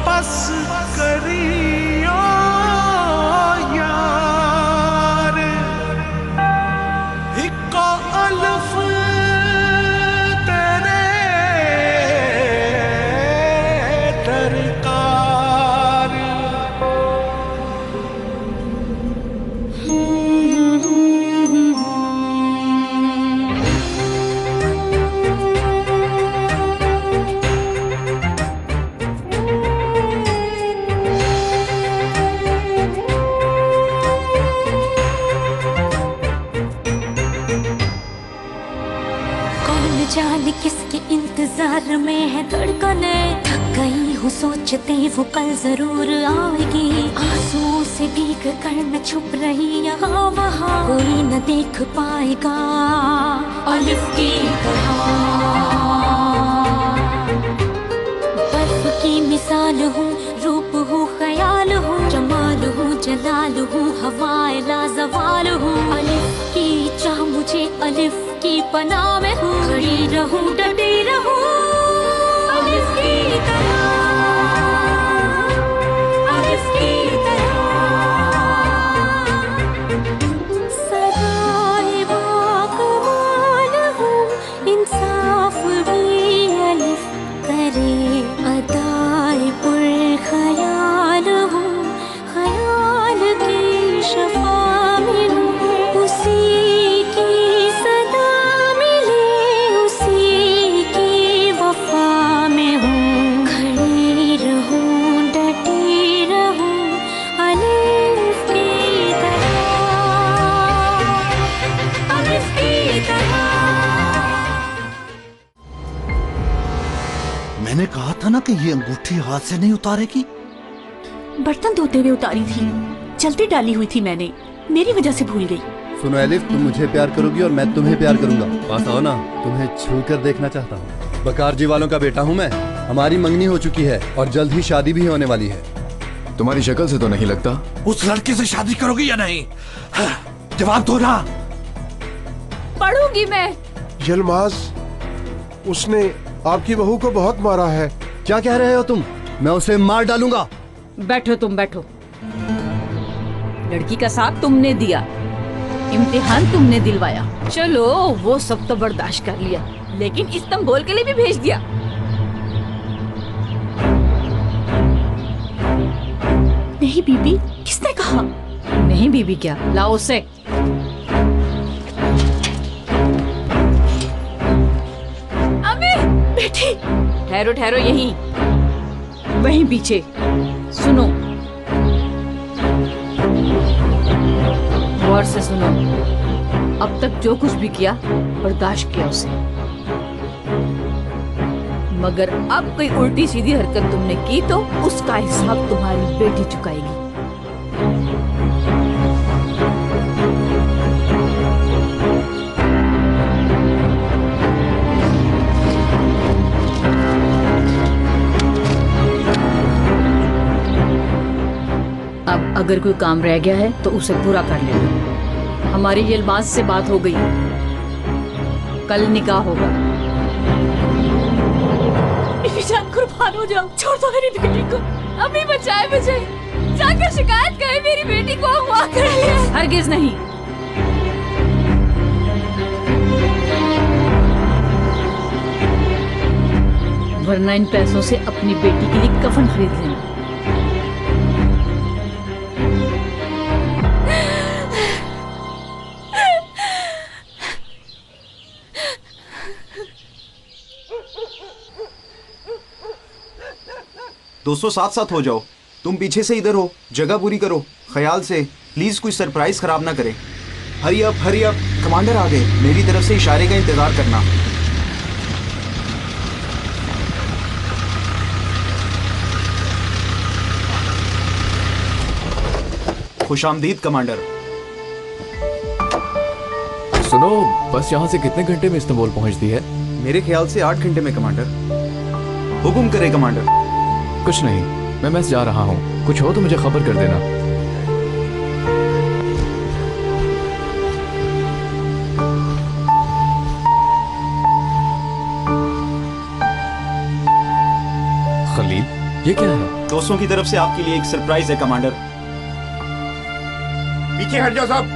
बस करियो यार, इको अल्फ तेरे दरकार। जाने किसके इंतजार में है धड़कने, थक गई हूँ सोचते वो कल जरूर आएगी। आंसुओं से भीग कर मैं छुप रही यहाँ वहाँ, कोई न देख पाएगा अलिफ की तरह। बर्फ की मिसाल हूँ, रूप हूँ, ख्याल हूँ, जमाल हूँ, जलाल हूँ, हवाए लाजवाल हूँ। अलिफ की चाह मुझे अलिफ की पनाह में हूँ, खड़ी रहूं डटी रहूं अलिफ की तरह, अलिफ की तरह। सदाए बाकमाल हूँ, इंसाफ भी अलिफ करे, अदाए पुरख्याल हूँ, ख्याल की शफा में हूँ, उसी की सदा मिले, उसी की वफा में हूँ। खड़ी रहूं डटी रहूं अलिफ की तरह, अलिफ की तरह। मैंने कहा था ना कि ये अंगूठी हाथ से नहीं उतारेगी। बर्तन धोते हुए उतारी थी, चलते डाली हुई थी मैंने, मेरी वजह से भूल गई। सुनो एलिफ, तुम मुझे प्यार करोगी और मैं तुम्हें प्यार करूंगा। पास आओ ना, तुम्हें छू कर देखना चाहता हूँ। बकार जी वालों का बेटा हूँ मैं। हमारी मंगनी हो चुकी है और जल्द ही शादी भी होने वाली है। तुम्हारी शक्ल से तो नहीं लगता। उस लड़के से शादी करोगी या नहीं? जवाब दो ना। पढ़ूंगी मैं। यलमाज, उसने आपकी बहू को बहुत मारा है। क्या कह रहे हो तुम? मैं उसे मार डालूंगा। बैठो तुम बैठो। लड़की का साथ तुमने दिया, इम्तिहान तुमने दिलवाया, चलो वो सब तो बर्दाश्त कर लिया, लेकिन इस्तांबुल के लिए भी भेज दिया। नहीं बीबी, किसने कहा? नहीं बीबी क्या, लाओ उसे। अम्मी, बेटी। ठहरो ठहरो यहीं, वहीं पीछे। सुनो, गौर से सुनो। अब तक जो कुछ भी किया बर्दाश्त किया उसे, मगर अब कोई उल्टी सीधी हरकत तुमने की तो उसका हिसाब तुम्हारी बेटी चुकाएगी। अब अगर कोई काम रह गया है तो उसे पूरा कर लेना। हमारी यलमाज से बात हो गई, कल निकाह होगा। मेरी जान कुर्बान हो जाओ, छोड़ दो मेरी बेटी को। अभी बचाए मुझे, जाकर शिकायत करे मेरी बेटी को अगवा कर लिया। हरगिज नहीं। वरना इन पैसों से अपनी बेटी के लिए कफन खरीद लेना। दोस्तों साथ साथ हो जाओ। तुम पीछे से इधर हो, जगह पूरी करो ख्याल से। प्लीज कोई सरप्राइज खराब ना करे। हरी अप कमांडर आ गए। मेरी तरफ से इशारे का इंतजार करना। खुशामदीद कमांडर। सुनो, बस यहाँ से कितने घंटे में इस्तांबुल पहुँचती है? मेरे ख्याल से 8 घंटे में कमांडर। हुक्म करे कमांडर। कुछ नहीं, मैं मैस जा रहा हूँ। कुछ हो तो मुझे खबर कर देना। खलील, ये क्या है? दोस्तों की तरफ से आपके लिए एक सरप्राइज है कमांडर। पीछे हट जाओ साहब।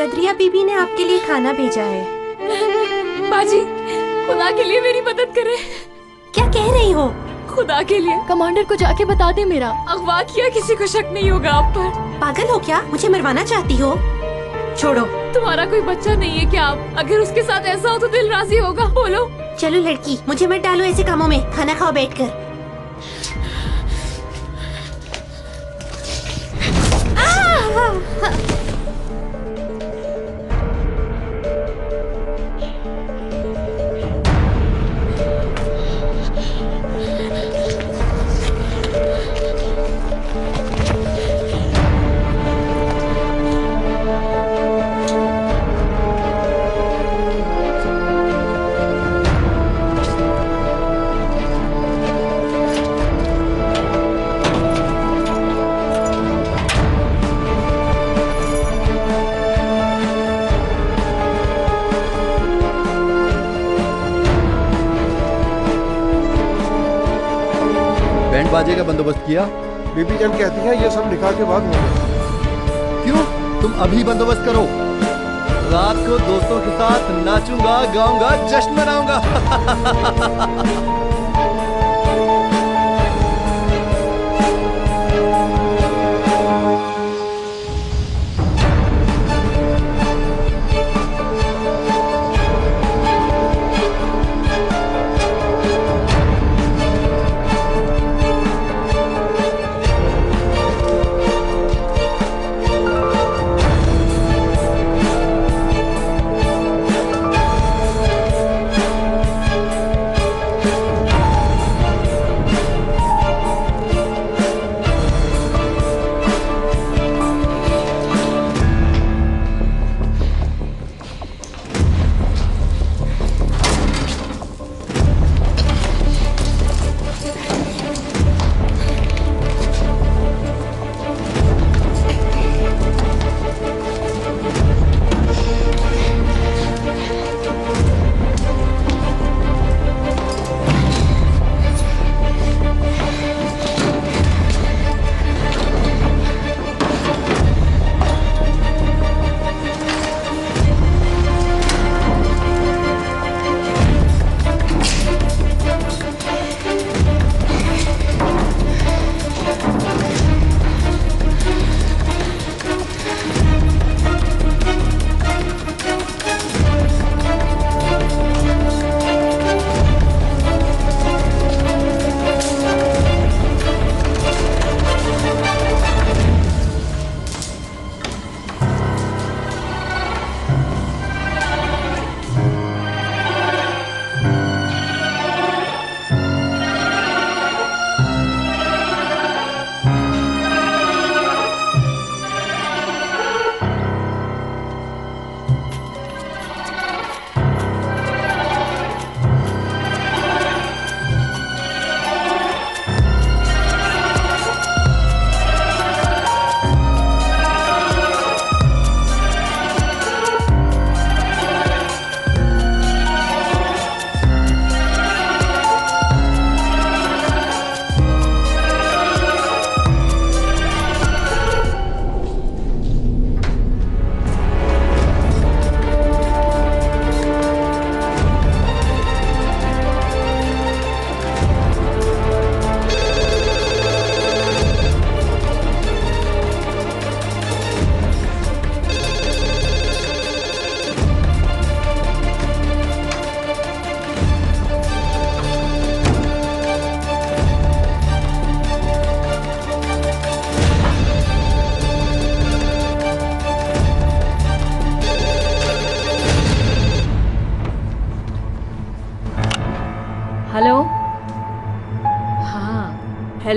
कदरिया बीबी ने आपके लिए खाना भेजा है। बाजी, खुदा के लिए मेरी मदद करे। क्या कह रही हो? खुदा के लिए कमांडर को जाके बता दे मेरा अगवा किया, किसी को शक नहीं होगा आप पर। पागल हो क्या? मुझे मरवाना चाहती हो? छोड़ो। तुम्हारा कोई बच्चा नहीं है क्या? आप अगर उसके साथ ऐसा हो तो दिल राजी होगा? बोलो। चलो लड़की, मुझे मत डालो ऐसे कामों में। खाना खाओ बैठकर। बाजे का बंदोबस्त किया? बीबी जान कहती हैं ये सब निकाह के बाद होगा। क्यों? तुम अभी बंदोबस्त करो। रात को दोस्तों के साथ नाचूंगा, गाऊंगा, जश्न मनाऊंगा।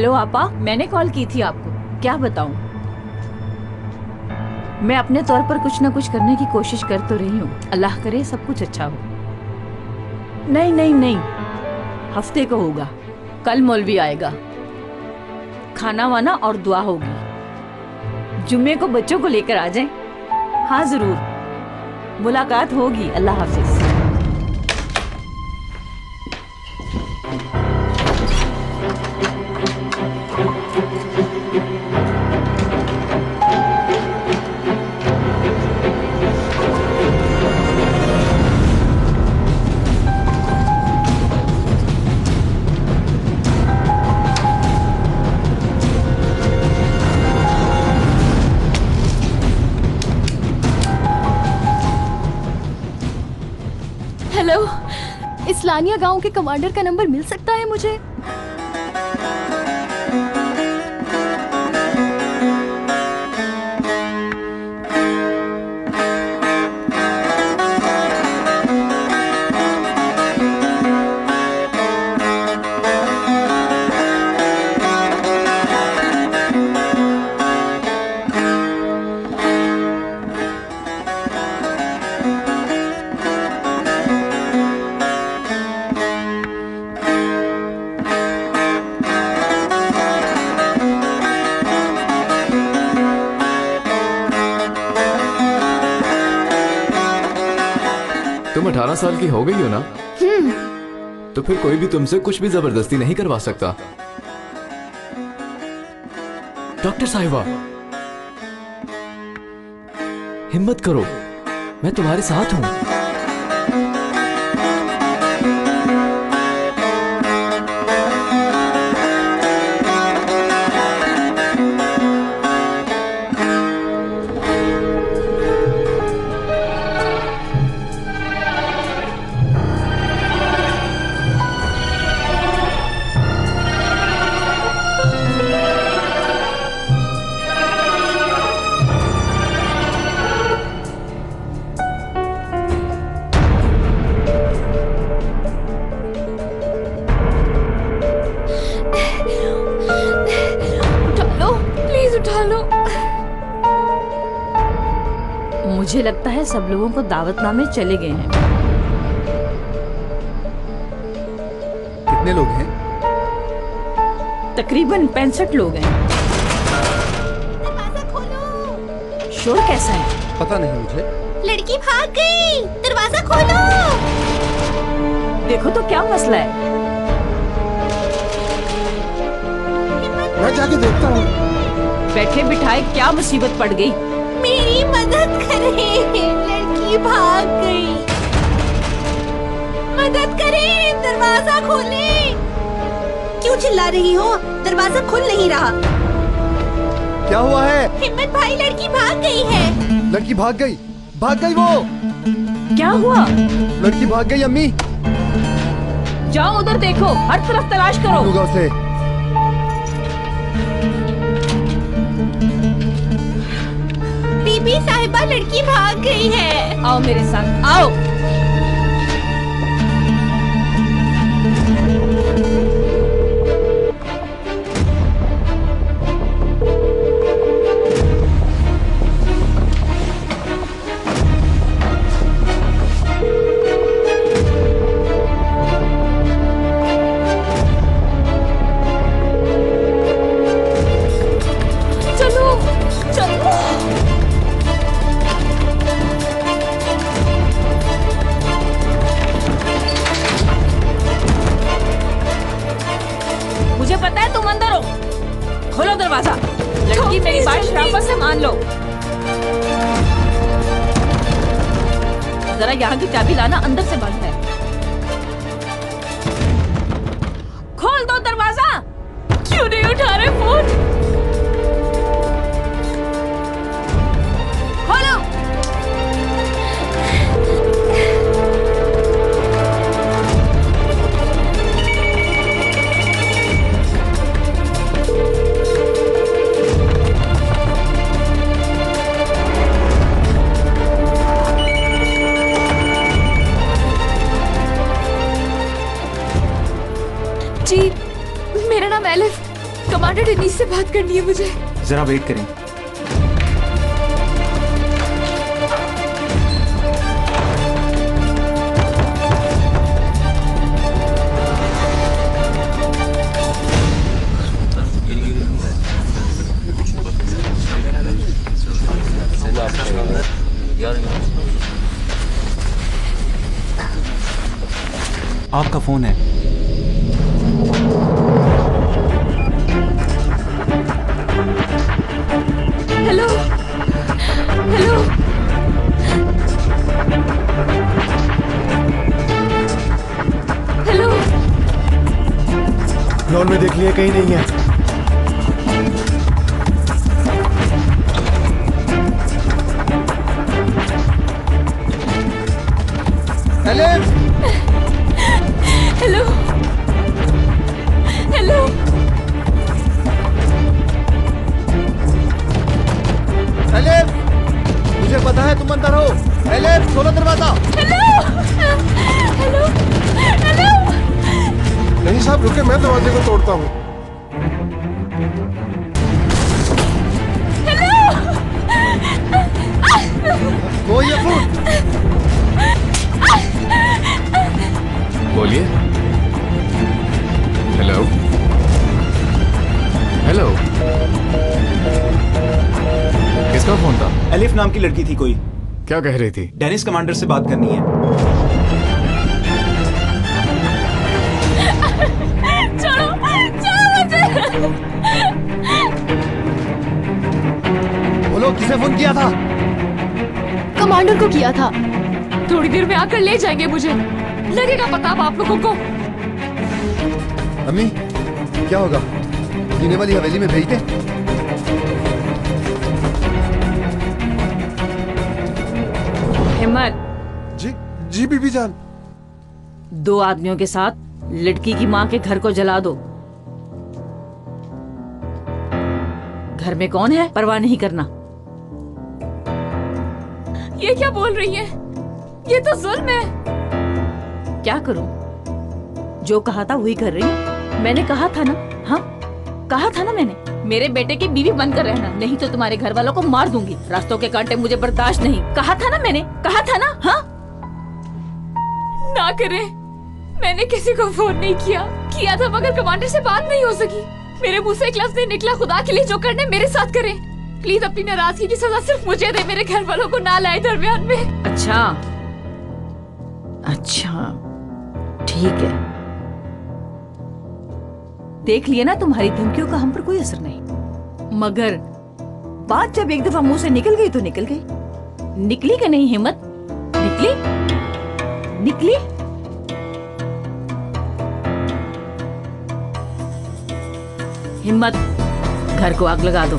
हेलो आपा, मैंने कॉल की थी आपको। क्या बताऊं, मैं अपने तौर पर कुछ ना कुछ करने की कोशिश कर तो रही हूँ। अल्लाह करे सब कुछ अच्छा हो। नहीं नहीं नहीं, हफ्ते को होगा। कल मौलवी आएगा, खाना वाना और दुआ होगी। जुम्मे को बच्चों को लेकर आ जाएं। हाँ जरूर, मुलाकात होगी। अल्लाह हाफिज। हेलो, इस्लानिया गांव के कमांडर का नंबर मिल सकता है मुझे? तुम 18 साल की हो गई हो ना? तो फिर कोई भी तुमसे कुछ भी जबरदस्ती नहीं करवा सकता। डॉक्टर साहिबा, हिम्मत करो, मैं तुम्हारे साथ हूं। मुझे लगता है सब लोगों को दावतनामे चले गए हैं। कितने लोग हैं? तकरीबन 65 लोग हैं। दरवाजा खोलो। शोर कैसा है? पता नहीं मुझे। लड़की भाग गई, दरवाजा खोलो। देखो तो क्या मसला है। मैं जाके देखता हूँ। बैठे बिठाए क्या मुसीबत पड़ गई? मेरी मदद करें, लड़की भाग गई। मदद करें, दरवाजा खोलें। क्यों चिल्ला रही हो? दरवाजा खुल नहीं रहा। क्या हुआ है? हिम्मत भाई, लड़की भाग गई है। लड़की भाग गई? भाग गई वो? क्या हुआ? लड़की भाग गई अम्मी। जाओ उधर देखो, हर तरफ तलाश करो। होगा उसे। बीबी साहिबा, लड़की भाग गई है। आओ मेरे साथ, आओ। चलो चलो। मुझे पता है तुम अंदर हो। खोलो दरवाजा। लड़की मेरी बात शराफत से मान लो। जरा यहाँ की चाबी लाना, अंदर से बंद है। खोल दो दरवाजा। क्यों नहीं उठा रहे फोन? खोलो। जी, मेरा नाम एलिफ, कमांडर डेनिस से बात करनी है मुझे। जरा वेट करें। आपका फोन है। Hello hello hello. लॉन में देख लिया, कहीं नहीं है। एलिफ! Hello hello. एलिफ! मुझे पता है तुम अंदर हो। एलिफ, खोलो दरवाजा। Hello hello hello. नहीं साहब रुके, मैं दरवाजे को तोड़ता हूँ। वो ये फूट। बोलिए। Hello hello. किसका फोन था? एलिफ नाम की लड़की थी कोई। क्या कह रही थी? डेनिस कमांडर से बात करनी है। छोड़ो छोड़ो मुझे। बोलो, किसे फोन किया था? कमांडर को किया था। थोड़ी देर में आकर ले जाएंगे मुझे, लगेगा पता अब आप लोगों को। अम्मी, क्या होगा? जीने वाली हवेली में भेज दे। हिम्मत, जी जी बीबी जान। 2 आदमियों के साथ लड़की की माँ के घर को जला दो। घर में कौन है परवाह नहीं करना। ये क्या बोल रही है? ये तो जुल्म है। क्या करूं? जो कहा था वही कर रही हूं। मैंने कहा था ना, हाँ कहा था ना मैंने, मेरे बेटे की बीवी बनकर रहना, नहीं तो तुम्हारे घर वालों को मार दूंगी। रास्तों के कांटे मुझे बर्दाश्त नहीं। कहा था ना मैंने, कहा था ना। हाँ ना करें, मैंने किसी को फोन नहीं किया था मगर कमांडर से बात नहीं हो सकी। मेरे मुंह से एक लफ्ज नहीं निकला। खुदा के लिए जो करने मेरे साथ करें। प्लीज अपनी नाराजगी की सजा सिर्फ मुझे दे, मेरे घर वालों को ना लाए दरमियान में। अच्छा अच्छा ठीक है, देख लिया ना, तुम्हारी धमकियों का हम पर कोई असर नहीं। मगर बात जब एक दफा मुंह से निकल गई तो निकल गई। निकली कि नहीं हिम्मत? निकली निकली। हिम्मत, घर को आग लगा दो।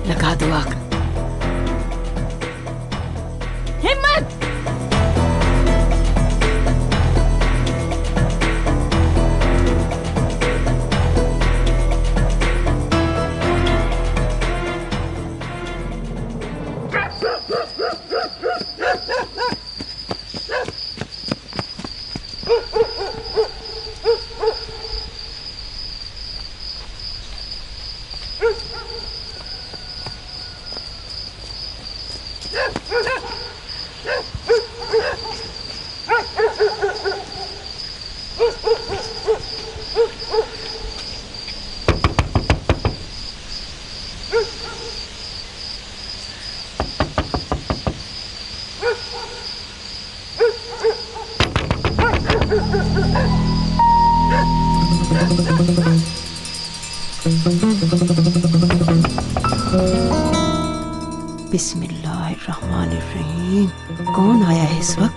लगा दो आग। हिम्मत! बिस्मिल्लाहिर्रहमानिर्रहीम। कौन आया है इस वक्त?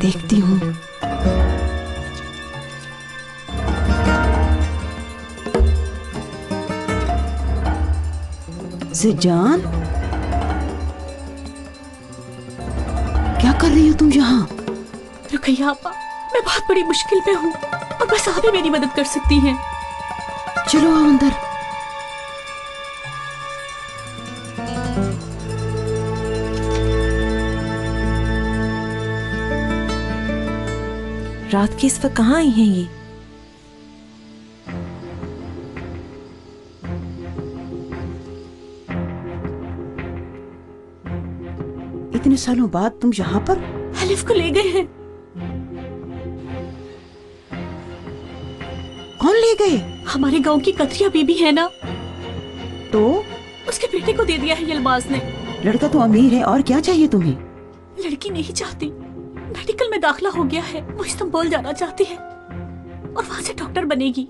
देखती हूँ। जिजान, क्या कर रही हो तुम यहाँ? रुकैया आपा, मैं बहुत बड़ी मुश्किल में हूँ और बस आप ही मेरी मदद कर सकती हैं। चलो आओ अंदर। रात के इस वक्त कहाँ आई हैं ये? इतने सालों बाद तुम यहाँ पर? अलिफ को ले गए हैं। कौन ले गए? हमारे गांव की कतरिया बीबी है ना, तो उसके बेटे को दे दिया है यलबाज ने। लड़का तो अमीर है, और क्या चाहिए तुम्हें? लड़की नहीं चाहती, मेडिकल में दाखिला हो गया है, वो इस्तांबुल जाना चाहती है और वहाँ से डॉक्टर बनेगी,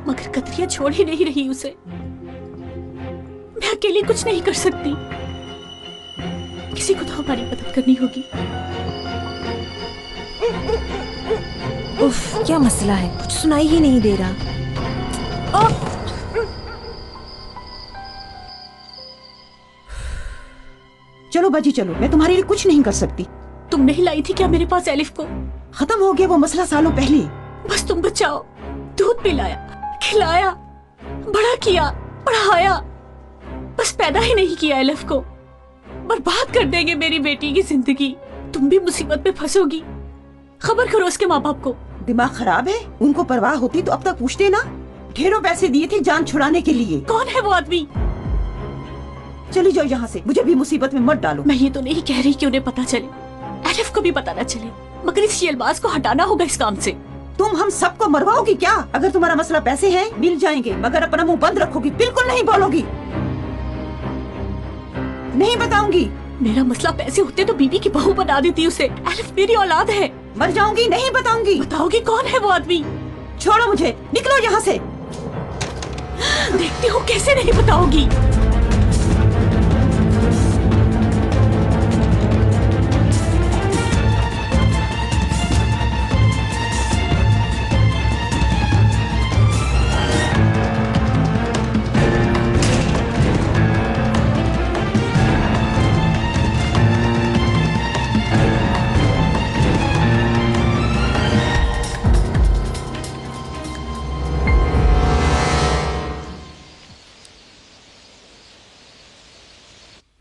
मगर कतरिया छोड़ ही नहीं रही उसे। मैं अकेली कुछ नहीं कर सकती, किसी को तो हमारी मदद करनी होगी। उफ, क्या मसला है? कुछ सुनाई ही नहीं दे रहा। चलो बाजी चलो, मैं तुम्हारे लिए कुछ नहीं कर सकती। तुम नहीं लाई थी क्या मेरे पास एलिफ को? खत्म हो गया वो मसला सालों पहले। बस तुम बचाओ, दूध पिलाया, खिलाया, बड़ा किया, पढ़ाया, बस पैदा ही नहीं किया एलिफ को। बर्बाद कर देंगे मेरी बेटी की जिंदगी। तुम भी मुसीबत में फंसोगी। खबर करो उसके माँ बाप को। दिमाग खराब है? उनको परवाह होती तो अब तक पूछते ना। ढेरों पैसे दिए थे जान छुड़ाने के लिए। कौन है वो आदमी? चली जाओ यहाँ से, मुझे भी मुसीबत में मत डालो। मैं ये तो नहीं कह रही कि उन्हें पता चले, एलिफ को भी पता न चले, मगर इस यलबाज को हटाना होगा इस काम से। तुम हम सबको मरवाओगी क्या? अगर तुम्हारा मसला पैसे है मिल जाएंगे, मगर अपना मुंह बंद रखोगी, बिल्कुल नहीं बोलोगी। नहीं बताऊंगी। मेरा मसला पैसे होते तो बीबी की बहू बना देती उसे। एलिफ मेरी औलाद है। मर जाऊंगी, नहीं बताऊंगी। बताओगी कौन है वो आदमी? छोड़ो मुझे, निकलो यहाँ से। देखती हूँ कैसे नहीं बताओगी।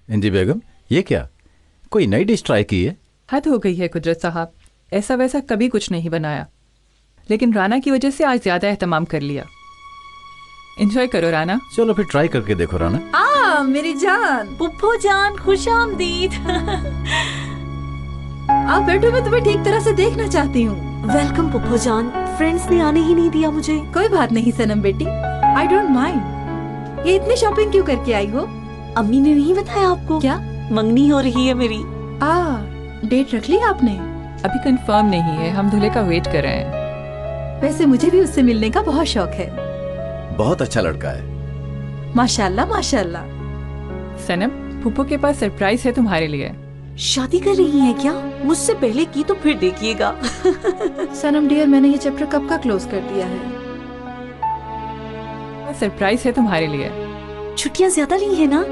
इंदी बेगम, ये क्या कोई नई डिश ट्राई की है? हद हो गई है कुदरत साहब, ऐसा वैसा कभी कुछ नहीं बनाया, लेकिन राना की वजह से आज ज्यादा एहतमाम कर लिया। एंजॉय करो राना। चलो फिर ट्राई करके देखो राना। मेरी जान, पुप्पो जान, खुशामदीद। आप बैठो, मैं तुम्हें ठीक तरह से देखना चाहती हूँ। वेलकम पुप्पो जान, फ्रेंड्स ने आने ही नहीं दिया मुझे। कोई बात नहीं सनम बेटी, आई डोंट माइंड। ये इतनी शॉपिंग क्यों करके आई हो? अम्मी ने नहीं बताया आपको? क्या? मंगनी हो रही है मेरी। डेट रख ली आपने? अभी कंफर्म नहीं है, हम दूल्हे का वेट कर रहे हैं। वैसे मुझे भी उससे मिलने का बहुत शौक है। बहुत अच्छा लड़का है। माशाल्लाह माशाल्लाह। सनम, पुप्पो के पास सरप्राइज है तुम्हारे लिए। शादी कर रही हैं क्या? मुझसे पहले की तो फिर देखिएगा। सनम डियर, मैंने ये चैप्टर कब का क्लोज कर दिया है। सरप्राइज है तुम्हारे लिए। छुट्टियां ज्यादा ली है ना?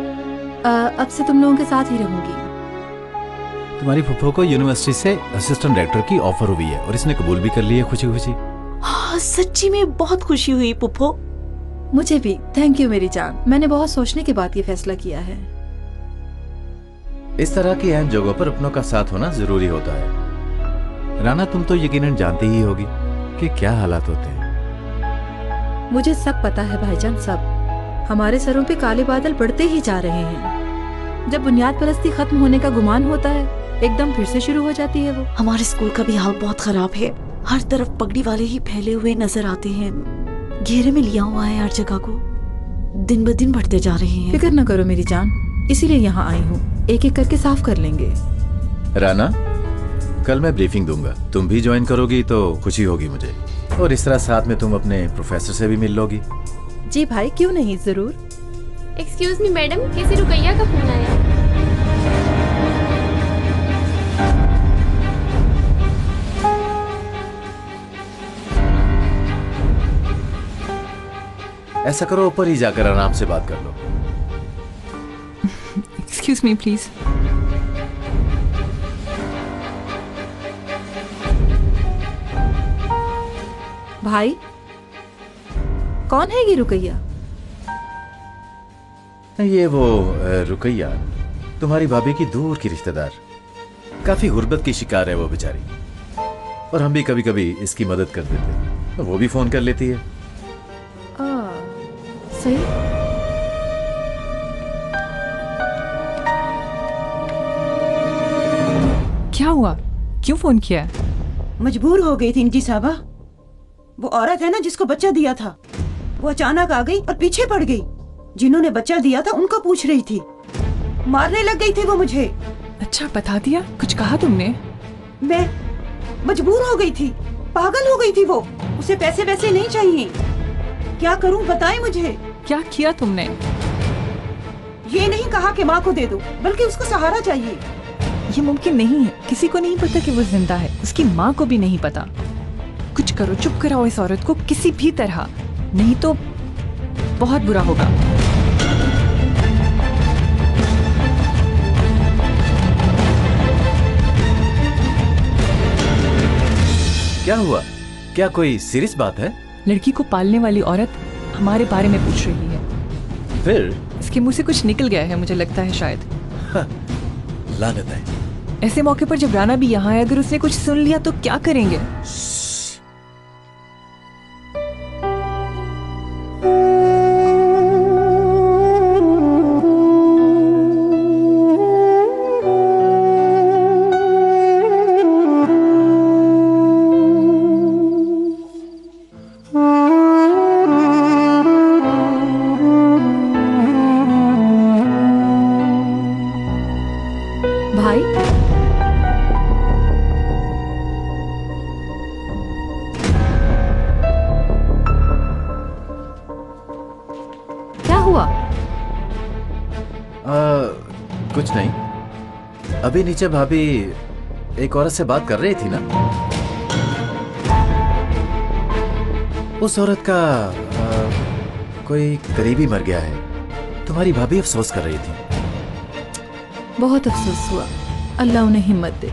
अब से तुम लोगों के साथ ही रहूंगी। तुम्हारी फुफ्फो को यूनिवर्सिटी से असिस्टेंट डायरेक्टर की ऑफर हुई है और इसने कबूल भी कर ली है, खुशी खुशी। हाँ, सच्ची में बहुत खुशी हुई पुप्पो। मुझे भी। थैंक यू मेरी जान, मैंने बहुत सोचने के बाद ये फैसला किया है। इस तरह की अहम जगहों पर अपनों का साथ होना जरूरी होता है। राना, तुम तो यकीनन जानती ही होगी कि क्या हालात होते हैं। मुझे सब पता है भाईजान, सब। हमारे सरों पे काले बादल बढ़ते ही जा रहे हैं। जब बुनियाद परस्ती खत्म होने का गुमान होता है, एकदम फिर से शुरू हो जाती है वो। हमारे स्कूल का भी हाल बहुत खराब है। हर तरफ पगड़ी वाले ही फैले हुए नजर आते हैं। घेरे में लिया हुआ है हर जगह को। दिन ब दिन बढ़ते जा रहे हैं। फिक्र न करो मेरी जान, इसीलिए यहाँ आई हूँ। एक एक करके साफ कर लेंगे। राना, कल मैं ब्रीफिंग दूंगा, तुम भी ज्वाइन करोगी तो खुशी होगी मुझे, और इस तरह साथ में तुम अपने प्रोफेसर से भी मिल लोगी। जी भाई, क्यों नहीं, जरूर। एक्सक्यूज मी मैडम, किसी रुकैया का फोन आया? ऐसा करो, ऊपर ही जाकर आराम से बात कर लो। Excuse me please. भाई, कौन है ये रुकैया? ये वो रुकैया, तुम्हारी भाभी की दूर की रिश्तेदार। काफी गुर्बत की शिकार है वो बेचारी, और हम भी कभी कभी इसकी मदद कर देते हैं, तो वो भी फोन कर लेती है। सही। क्या हुआ, क्यों फोन किया? मजबूर हो गई थी इंजी साहबा। वो औरत है ना जिसको बच्चा दिया था, वो अचानक आ गई और पीछे पड़ गई। जिन्होंने बच्चा दिया था उनको पूछ रही थी, मारने लग गई थी वो मुझे। अच्छा, बता दिया? कुछ कहा तुमने? मैं मजबूर हो गई थी, पागल हो गई थी वो। उसे पैसे वैसे नहीं चाहिए। क्या करूं बताएं मुझे। क्या किया तुमने? ये नहीं कहा कि माँ को दे दो, बल्कि उसको सहारा चाहिए। ये मुमकिन नहीं है। किसी को नहीं पता कि वो जिंदा है, उसकी माँ को भी नहीं पता। कुछ करो, चुप कराओ इस औरत को किसी भी तरह, नहीं तो बहुत बुरा होगा। क्या हुआ? क्या कोई सीरियस बात है? लड़की को पालने वाली औरत हमारे बारे में पूछ रही है। फिर इसके मुंह से कुछ निकल गया है, मुझे लगता है शायद। लानत है। ऐसे मौके पर जब राना भी यहाँ है, अगर उसने कुछ सुन लिया तो क्या करेंगे? कुछ नहीं। अभी नीचे भाभी एक औरत से बात कर रही थी ना, उस औरत का कोई करीबी मर गया है। तुम्हारी भाभी अफसोस कर रही थी। बहुत अफसोस हुआ, अल्लाह उन्हें हिम्मत दे।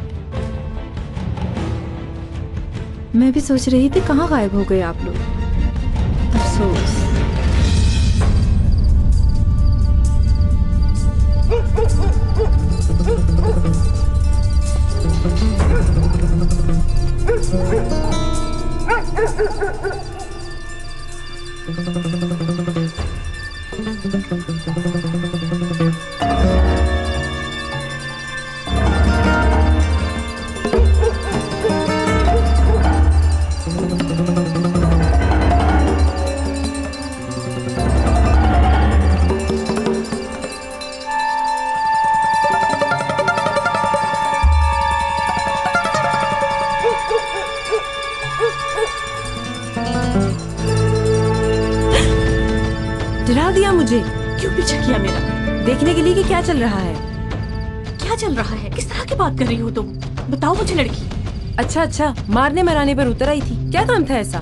मैं भी सोच रही थी कहाँ गायब हो गए आप लोग। अफसोस। डरा दिया मुझे। क्यों पीछे किया मेरा? देखने के लिए कि क्या चल रहा है। क्या चल रहा है? किस तरह की बात कर रही हो तुम? बताओ मुझे लड़की। अच्छा, मारने मराने पर उतर आई थी। क्या काम था ऐसा?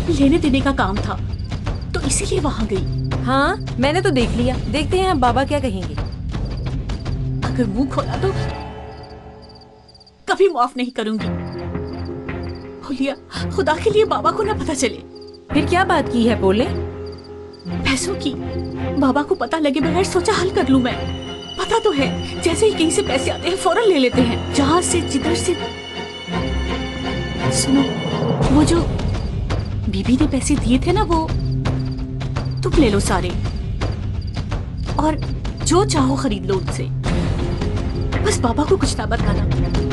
लेने देने का काम था, तो इसीलिए वहाँ गई। हाँ, मैंने तो देख लिया। देखते हैं अब बाबा क्या कहेंगे। अगर मुंह खोला तो कभी माफ नहीं करूंगी। हुलिया, खुदा के लिए बाबा को ना पता चले। फिर क्या बात की है बोले? पैसों की। बाबा को पता लगे बगैर सोचा हल कर लूं मैं। पता तो है, जैसे ही कहीं से पैसे आते हैं फौरन ले लेते हैं, जहां से जिधर से। सुनो, वो जो बीबी ने पैसे दिए थे ना, वो तुम ले लो सारे, और जो चाहो खरीद लो उनसे। बस बाबा को कुछ ना बताना।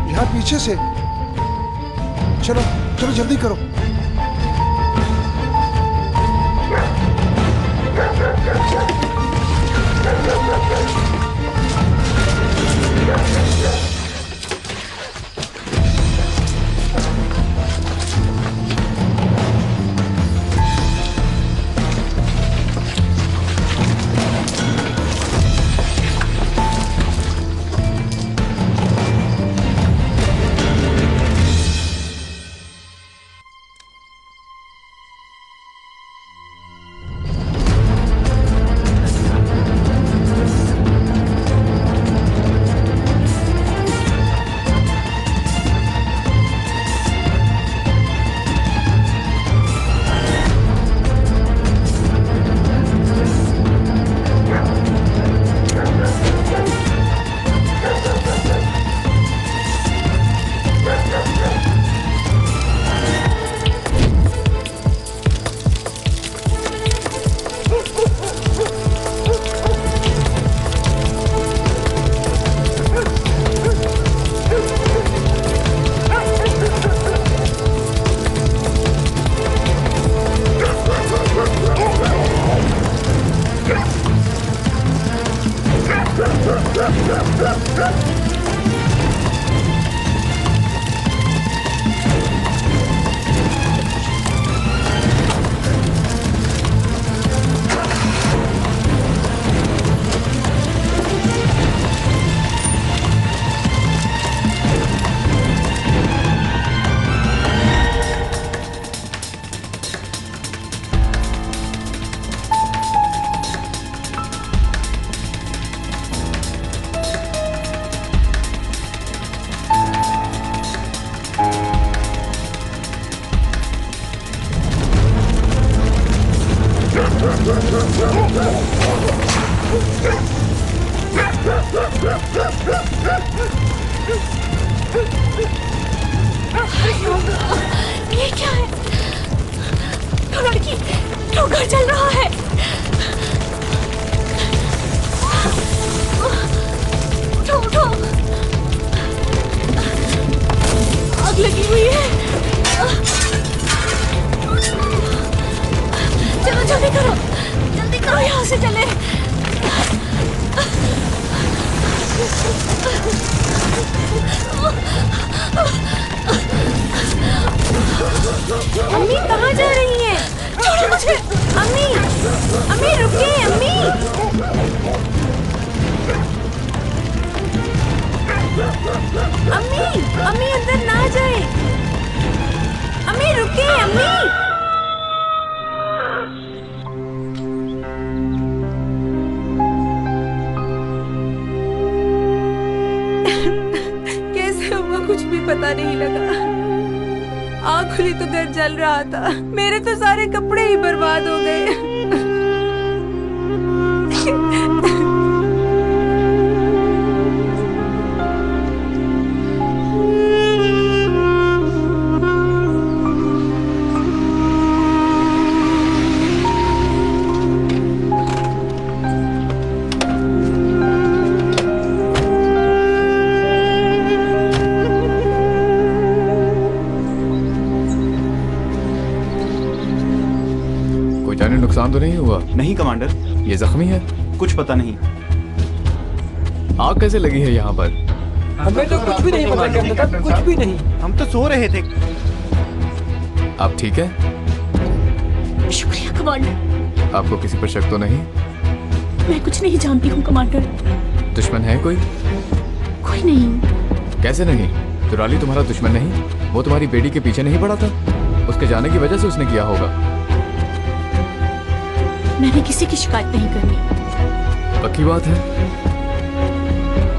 यहाँ पीछे से। चलो चलो जल्दी करो। ये क्या है? तो लड़की क्यों घर चल रहा है? उठो उठो, आग लगी हुई है। चलो जल्दी करो, जल्दी करो, यहाँ से चले। अम्मी कहाँ जा रही हैं? छोड़ो मुझे। अम्मी, अम्मी रुकिए, अम्मी। अम्मी, अम्मी अंदर ना जाए। अम्मी रुकिए, अम्मी। कैसे हुआ कुछ भी पता नहीं लगा। आँख खुली तो घर जल रहा था। मेरे तो सारे कपड़े ही बर्बाद हो गए। नुकसान तो नहीं हुआ? नहीं कमांडर। ये जख्मी है? कुछ पता नहीं। आग कैसे लगी है यहाँ पर? हमें तो कुछ भी नहीं पता कमांडर, कुछ भी नहीं। हम तो सो रहे थे। आप ठीक है? शुक्रिया कमांडर। आपको किसी पर शक तो नहीं? मैं कुछ नहीं जानती हूँ कमांडर। दुश्मन है कोई? कोई नहीं। कैसे नहीं? दुराली तुम्हारा दुश्मन नहीं? वो तुम्हारी बेटी के पीछे नहीं पड़ा था? उसके जाने की वजह से उसने किया होगा। मैंने किसी की शिकायत नहीं करनी। पक्की बात है?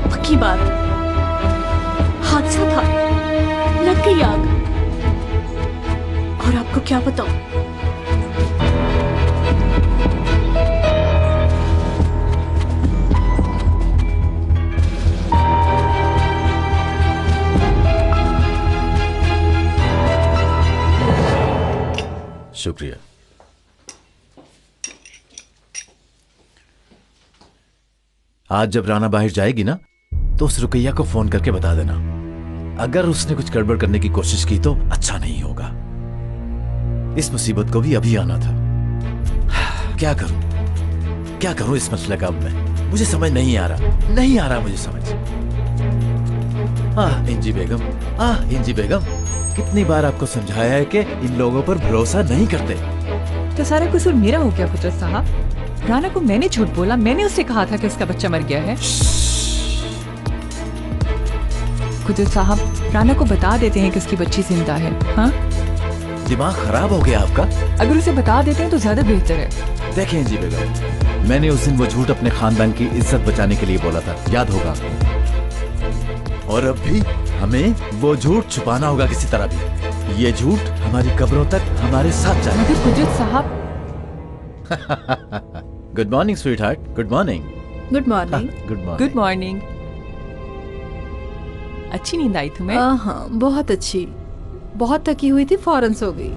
पक्की बात। हादसा था, लग गई आग। और आपको क्या बताऊं? शुक्रिया। आज जब राना बाहर जाएगी ना तो उस रुकैया को फोन करके बता देना, अगर उसने कुछ गड़बड़ करने की कोशिश की तो अच्छा नहीं होगा। इस मुसीबत को भी अभी आना था। क्या करूं इस मसले का अब मैं, मुझे समझ नहीं आ रहा मुझे समझ। इंजी बेगम, कितनी बार आपको समझाया है कि इन लोगों पर भरोसा नहीं करते। तो सारा कसूर मेरा हो गया कुदरत साहब। राना को मैंने झूठ बोला, मैंने उससे कहा था कि उसका बच्चा मर गया है। कुदरत साहब, राना को बता देते हैं कि उसकी बच्ची जिंदा है। हाँ, दिमाग खराब हो गया आपका? अगर उसे बता देते हैं तो ज्यादा बेहतर है। देखें इंजी बेगम, मैंने उस दिन वो झूठ अपने खानदान की इज्जत बचाने के लिए बोला था, याद होगा आपको। और अब भी हमें वो झूठ छुपाना होगा किसी तरह भी। ये झूठ हमारी कब्रों तक हमारे साथ जाए। मगर कुदरत साहब। Good morning sweet heart. Good morning. Good morning. Good morning. अच्छी नींद आई तुम्हें? हाँ, बहुत अच्छी। बहुत थकी हुई थी, फौरन सो गई।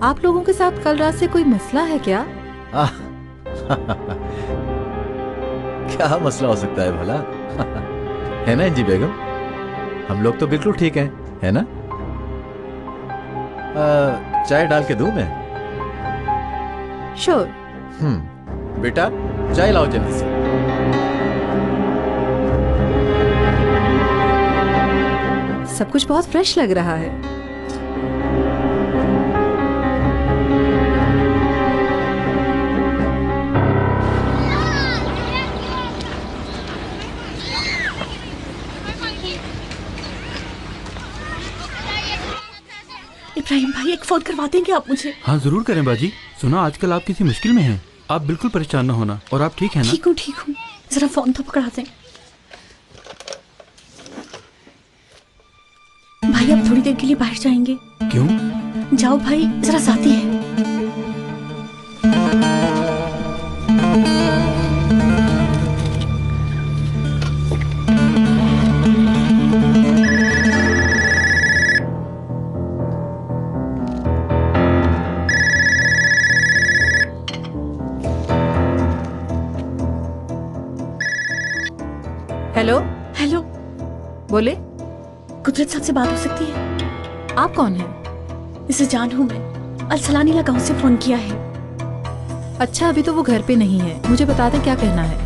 आप लोगों के साथ कल रात से कोई मसला है क्या? क्या मसला हो सकता है भला? है ना इंजी बेगम, हम लोग तो बिल्कुल ठीक हैं, है ना? चाय डाल के दूं मैं? श्योर। बेटा चाय लाओ जल्दी से। सब कुछ बहुत फ्रेश लग रहा है। इब्राहिम भाई, एक फोन करवा देंगे आप मुझे? हाँ जरूर करें बाजी। सुना आजकल आप किसी मुश्किल में हैं, आप बिल्कुल परेशान ना होना। और आप ठीक हैं ना? ठीक हूँ। जरा फोन तो पकड़ा दें भाई। आप थोड़ी देर के लिए बाहर जाएंगे? क्यों? जाओ भाई, जरा जाती है। हेलो। बोले। कुदरत साहब से बात हो सकती है? आप कौन हैं? इसे जान हूँ मैं। अलसलानीला गांव से फोन किया है। अच्छा, अभी तो वो घर पे नहीं है। मुझे बता दें क्या कहना है।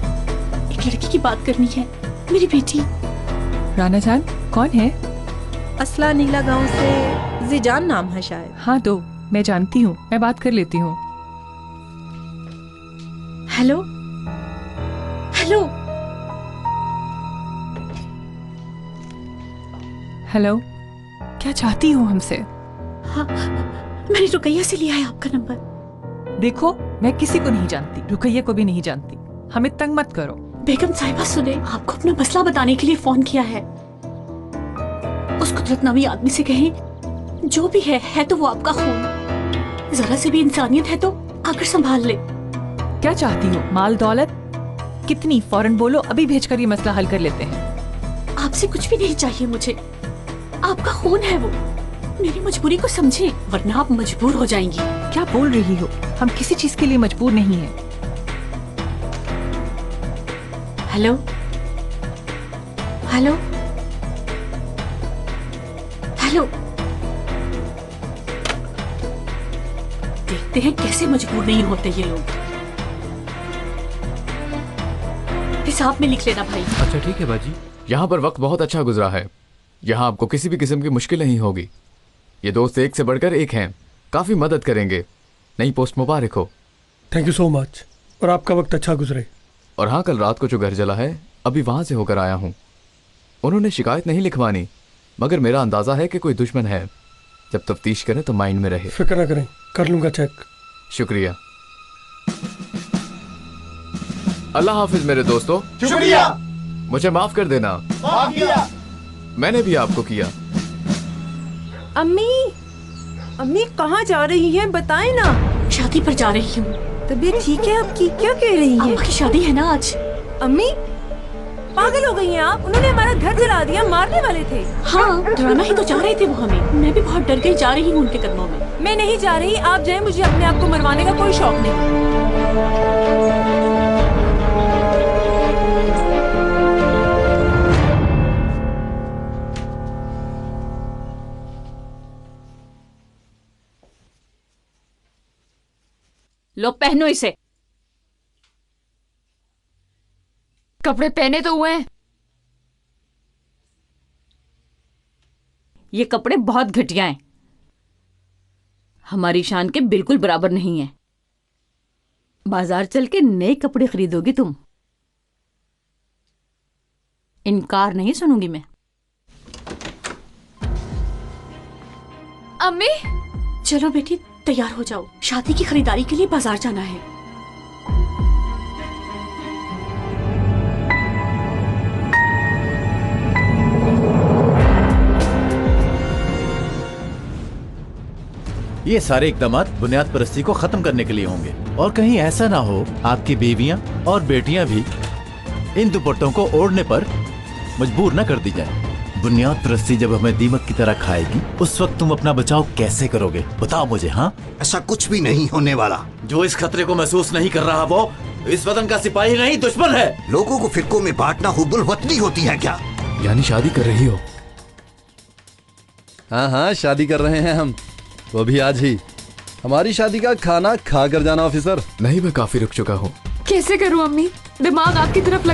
एक लड़की की बात करनी है, मेरी बेटी। राना जान कौन है? असलानीला गांव से जिजान नाम है शायद। हाँ दो, मैं जानती हूँ, मैं बात कर लेती हूँ। हेलो हेलो हेलो, क्या चाहती हो हमसे? हाँ, मैंने रुकैया से लिया है आपका नंबर। देखो, मैं किसी को नहीं जानती, रुकैया को भी नहीं जानती। हमें तंग मत करो। बेगम साहिबा सुने, आपको अपना मसला बताने के लिए फोन किया है। उस कुदरत नामी आदमी से कहें जो भी है तो वो आपका खून। जरा से भी इंसानियत है तो आकर संभाल ले। क्या चाहती हो? माल दौलत? कितनी? फौरन बोलो, अभी भेजकर ये मसला हल कर लेते हैं। आपसे कुछ भी नहीं चाहिए मुझे, आपका खून है वो। मेरी मजबूरी को समझें, वरना आप मजबूर हो जाएंगी। क्या बोल रही हो? हम किसी चीज के लिए मजबूर नहीं हैं। Hello hello hello. देखते हैं कैसे मजबूर नहीं होते ये लोग। हिसाब में लिख लेना भाई। अच्छा ठीक है बाजी। यहाँ पर वक्त बहुत अच्छा गुजरा है। यहाँ आपको किसी भी किस्म की मुश्किल नहीं होगी। ये दोस्त एक से बढ़कर एक हैं, काफी मदद करेंगे। नई पोस्ट मुबारक हो। Thank you so much. और आपका वक्त अच्छा गुजरे। और हाँ, कल रात को जो घर जला है, अभी वहां से होकर आया हूँ। उन्होंने शिकायत नहीं लिखवानी, मगर मेरा अंदाजा है कि कोई दुश्मन है। जब तफ्तीश करें तो माइंड में रहे। फिक्र ना करें, कर लूंगा चेक। शुक्रिया। अल्लाह हाफिज मेरे दोस्तों। शुक्रिया। मुझे माफ कर देना। माफ किया। मैंने भी आपको किया। अम्मी, अम्मी कहाँ जा रही हैं? बताएं ना। शादी पर जा रही हूँ। तबीयत ठीक है आपकी? क्या कह रही है? अम्मा की शादी है ना आज। अम्मी पागल हो गई हैं आप? उन्होंने हमारा घर जला दिया, मारने वाले थे। हाँ, डराना ही तो चाह रहे थे वो हमें। मैं भी बहुत डर गई, जा रही हूँ उनके कदमों में। मैं नहीं जा रही, आप जाएं, मुझे अपने आप को मरवाने का कोई शौक नहीं। लो पहनो इसे। कपड़े पहने तो हुए हैं। ये कपड़े बहुत घटिया हैं, हमारी शान के बिल्कुल बराबर नहीं है। बाजार चल के नए कपड़े खरीदोगी तुम, इनकार नहीं सुनूंगी मैं। अम्मी चलो बेटी तैयार हो जाओ, शादी की खरीदारी के लिए बाजार जाना है। ये सारे इकदाम बुनियाद परस्ती को खत्म करने के लिए होंगे, और कहीं ऐसा ना हो आपकी बीवियां और बेटियां भी इन दुपट्टों को ओढ़ने पर मजबूर न कर दी जाए। बुनियाद परस्ती जब हमें दीमक की तरह खाएगी, उस वक्त तुम अपना बचाव कैसे करोगे? बताओ मुझे। हाँ, ऐसा कुछ भी नहीं होने वाला। जो इस खतरे को महसूस नहीं कर रहा वो इस वतन का सिपाही नहीं, दुश्मन है। लोगों को फिरकों में बांटना हुब्बुल वतनी होती है क्या? यानी शादी कर रही हो? हाँ हाँ, शादी कर रहे हैं हम, वो भी आज ही। हमारी शादी का खाना खा कर जाना ऑफिसर। नहीं, मैं काफी रुक चुका हूँ। कैसे करूं अम्मी, दिमाग आपकी तरफ